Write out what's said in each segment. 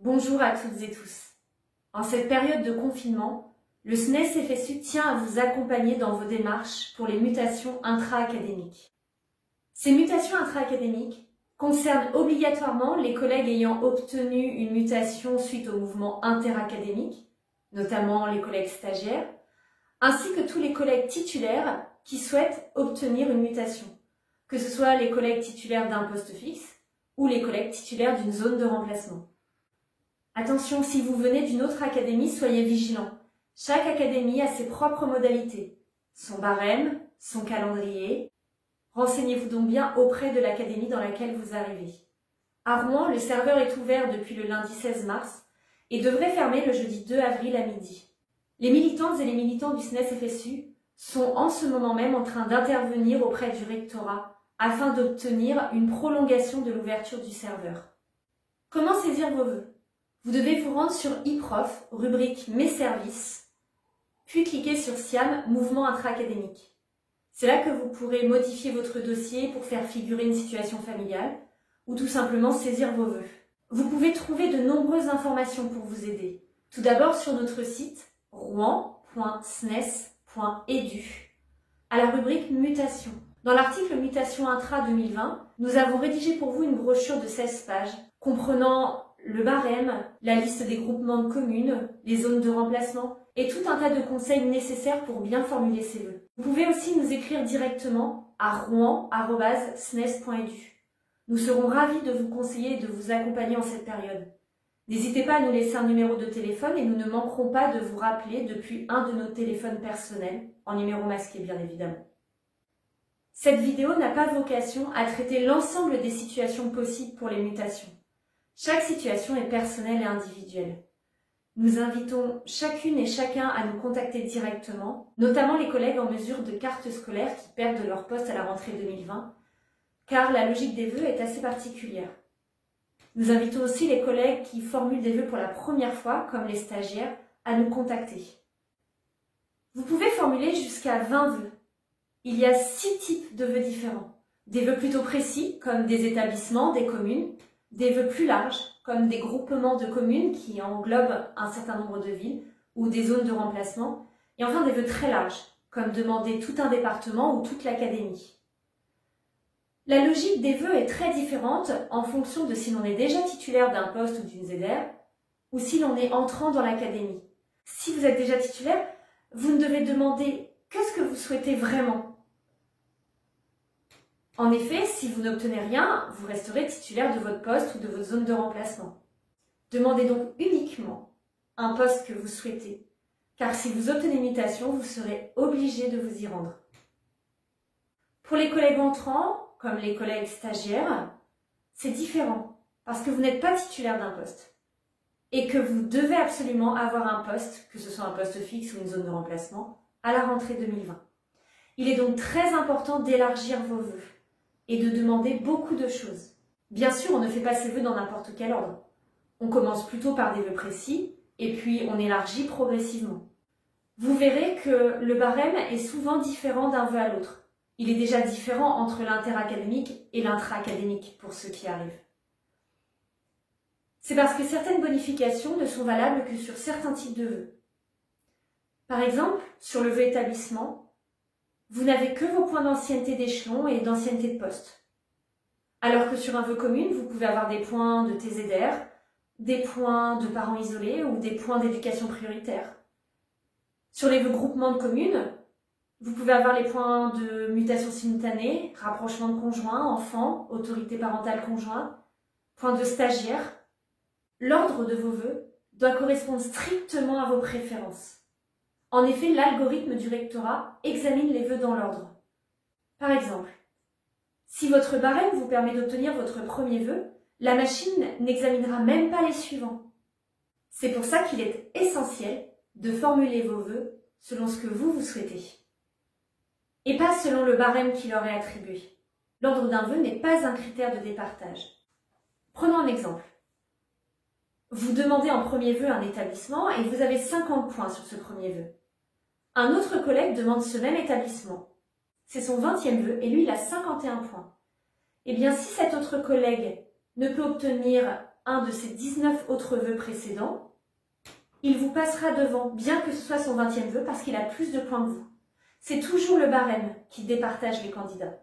Bonjour à toutes et tous. En cette période de confinement, le SNES-FSU tient à vous accompagner dans vos démarches pour les mutations intra-académiques. Ces mutations intra-académiques concernent obligatoirement les collègues ayant obtenu une mutation suite au mouvement interacadémique, notamment les collègues stagiaires, ainsi que tous les collègues titulaires qui souhaitent obtenir une mutation, que ce soit les collègues titulaires d'un poste fixe ou les collègues titulaires d'une zone de remplacement. Attention, si vous venez d'une autre académie, soyez vigilants. Chaque académie a ses propres modalités, son barème, son calendrier. Renseignez-vous donc bien auprès de l'académie dans laquelle vous arrivez. À Rouen, le serveur est ouvert depuis le lundi 16 mars et devrait fermer le jeudi 2 avril à midi. Les militantes et les militants du SNES-FSU sont en ce moment même en train d'intervenir auprès du rectorat afin d'obtenir une prolongation de l'ouverture du serveur. Comment saisir vos vœux ? Vous devez vous rendre sur e-prof, rubrique Mes services, puis cliquer sur SIAM, mouvement intra-académique. C'est là que vous pourrez modifier votre dossier pour faire figurer une situation familiale ou tout simplement saisir vos vœux. Vous pouvez trouver de nombreuses informations pour vous aider. Tout d'abord sur notre site rouen.snes.edu, à la rubrique Mutation. Dans l'article Mutation Intra 2020, nous avons rédigé pour vous une brochure de 16 pages comprenant le barème, la liste des groupements de communes, les zones de remplacement et tout un tas de conseils nécessaires pour bien formuler ses vœux. Vous pouvez aussi nous écrire directement à rouen@snes.edu. Nous serons ravis de vous conseiller et de vous accompagner en cette période. N'hésitez pas à nous laisser un numéro de téléphone et nous ne manquerons pas de vous rappeler depuis un de nos téléphones personnels, en numéro masqué bien évidemment. Cette vidéo n'a pas vocation à traiter l'ensemble des situations possibles pour les mutations. Chaque situation est personnelle et individuelle. Nous invitons chacune et chacun à nous contacter directement, notamment les collègues en mesure de carte scolaire qui perdent leur poste à la rentrée 2020, car la logique des vœux est assez particulière. Nous invitons aussi les collègues qui formulent des vœux pour la première fois, comme les stagiaires, à nous contacter. Vous pouvez formuler jusqu'à 20 vœux. Il y a 6 types de vœux différents. Des vœux plutôt précis, comme des établissements, des communes, des vœux plus larges, comme des groupements de communes qui englobent un certain nombre de villes ou des zones de remplacement, et enfin des vœux très larges, comme demander tout un département ou toute l'académie. La logique des vœux est très différente en fonction de si l'on est déjà titulaire d'un poste ou d'une ZR, ou si l'on est entrant dans l'académie. Si vous êtes déjà titulaire, vous ne devez demander que ce que vous souhaitez vraiment. En effet, si vous n'obtenez rien, vous resterez titulaire de votre poste ou de votre zone de remplacement. Demandez donc uniquement un poste que vous souhaitez, car si vous obtenez une mutation, vous serez obligé de vous y rendre. Pour les collègues entrants, comme les collègues stagiaires, c'est différent, parce que vous n'êtes pas titulaire d'un poste, et que vous devez absolument avoir un poste, que ce soit un poste fixe ou une zone de remplacement, à la rentrée 2020. Il est donc très important d'élargir vos vœux et de demander beaucoup de choses. Bien sûr, on ne fait pas ses vœux dans n'importe quel ordre. On commence plutôt par des vœux précis, et puis on élargit progressivement. Vous verrez que le barème est souvent différent d'un vœu à l'autre. Il est déjà différent entre l'interacadémique et l'intra-académique pour ceux qui arrivent. C'est parce que certaines bonifications ne sont valables que sur certains types de vœux. Par exemple, sur le vœu établissement, vous n'avez que vos points d'ancienneté d'échelon et d'ancienneté de poste. Alors que sur un vœu commune, vous pouvez avoir des points de TZR, des points de parents isolés ou des points d'éducation prioritaire. Sur les vœux groupements de communes, vous pouvez avoir les points de mutation simultanée, rapprochement de conjoints, enfants, autorité parentale conjointe, points de stagiaire. L'ordre de vos vœux doit correspondre strictement à vos préférences. En effet, l'algorithme du rectorat examine les vœux dans l'ordre. Par exemple, si votre barème vous permet d'obtenir votre premier vœu, la machine n'examinera même pas les suivants. C'est pour ça qu'il est essentiel de formuler vos vœux selon ce que vous souhaitez, et pas selon le barème qui leur est attribué. L'ordre d'un vœu n'est pas un critère de départage. Prenons un exemple. Vous demandez en premier vœu un établissement et vous avez 50 points sur ce premier vœu. Un autre collègue demande ce même établissement. C'est son 20e vœu et lui il a 51 points. Eh bien si cet autre collègue ne peut obtenir un de ses 19 autres vœux précédents, il vous passera devant, bien que ce soit son 20e vœu, parce qu'il a plus de points que vous. C'est toujours le barème qui départage les candidats.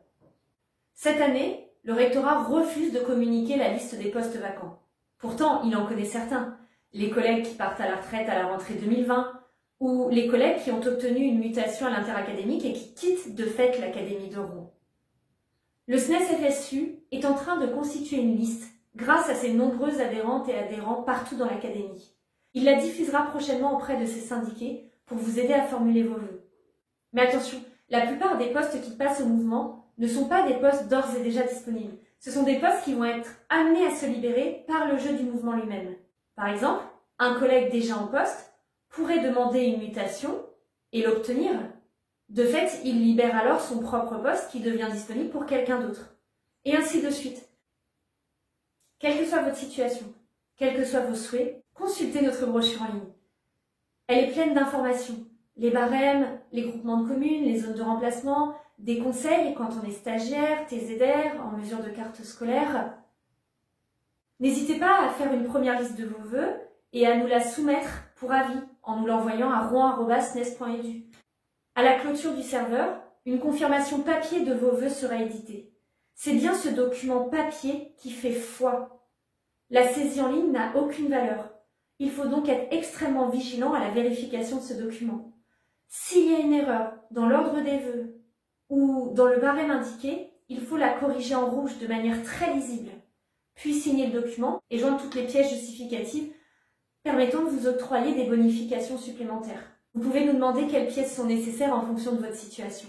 Cette année, le rectorat refuse de communiquer la liste des postes vacants. Pourtant, il en connaît certains. Les collègues qui partent à la retraite à la rentrée 2020, ou les collègues qui ont obtenu une mutation à l'interacadémique et qui quittent de fait l'Académie de Rouen. Le SNES-FSU est en train de constituer une liste grâce à ses nombreuses adhérentes et adhérents partout dans l'Académie. Il la diffusera prochainement auprès de ses syndiqués pour vous aider à formuler vos vœux. Mais attention, la plupart des postes qui passent au mouvement ne sont pas des postes d'ores et déjà disponibles. Ce sont des postes qui vont être amenés à se libérer par le jeu du mouvement lui-même. Par exemple, un collègue déjà en poste pourrait demander une mutation et l'obtenir. De fait, il libère alors son propre poste qui devient disponible pour quelqu'un d'autre. Et ainsi de suite. Quelle que soit votre situation, quels que soient vos souhaits, consultez notre brochure en ligne. Elle est pleine d'informations. Les barèmes, les groupements de communes, les zones de remplacement, des conseils quand on est stagiaire, TZR, en mesure de carte scolaire. N'hésitez pas à faire une première liste de vos vœux et à nous la soumettre pour avis en nous l'envoyant à rouen@snes.edu. À la clôture du serveur, une confirmation papier de vos vœux sera éditée. C'est bien ce document papier qui fait foi. La saisie en ligne n'a aucune valeur. Il faut donc être extrêmement vigilant à la vérification de ce document. S'il y a une erreur dans l'ordre des vœux ou dans le barème indiqué, il faut la corriger en rouge de manière très lisible, puis signer le document et joindre toutes les pièces justificatives permettant de vous octroyer des bonifications supplémentaires. Vous pouvez nous demander quelles pièces sont nécessaires en fonction de votre situation.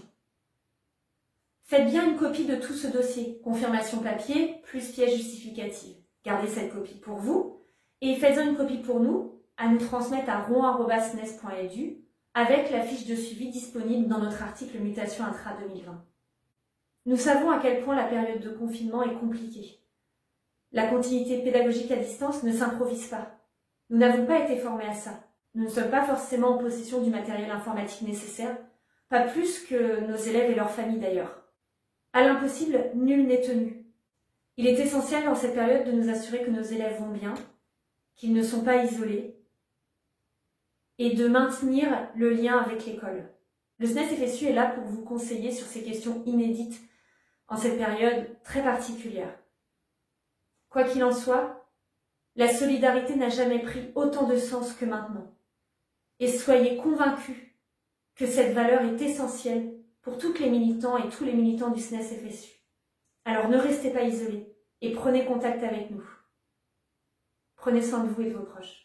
Faites bien une copie de tout ce dossier, confirmation papier plus pièce justificative. Gardez cette copie pour vous et faites-en une copie pour nous à nous transmettre à rouen@snes.edu avec la fiche de suivi disponible dans notre article Mutation Intra 2020. Nous savons à quel point la période de confinement est compliquée. La continuité pédagogique à distance ne s'improvise pas. Nous n'avons pas été formés à ça. Nous ne sommes pas forcément en possession du matériel informatique nécessaire, pas plus que nos élèves et leurs familles d'ailleurs. À l'impossible, nul n'est tenu. Il est essentiel dans cette période de nous assurer que nos élèves vont bien, qu'ils ne sont pas isolés, et de maintenir le lien avec l'école. Le SNES-FSU est là pour vous conseiller sur ces questions inédites en cette période très particulière. Quoi qu'il en soit, la solidarité n'a jamais pris autant de sens que maintenant. Et soyez convaincus que cette valeur est essentielle pour toutes les militants et tous les militants du SNES-FSU. Alors ne restez pas isolés et prenez contact avec nous. Prenez soin de vous et de vos proches.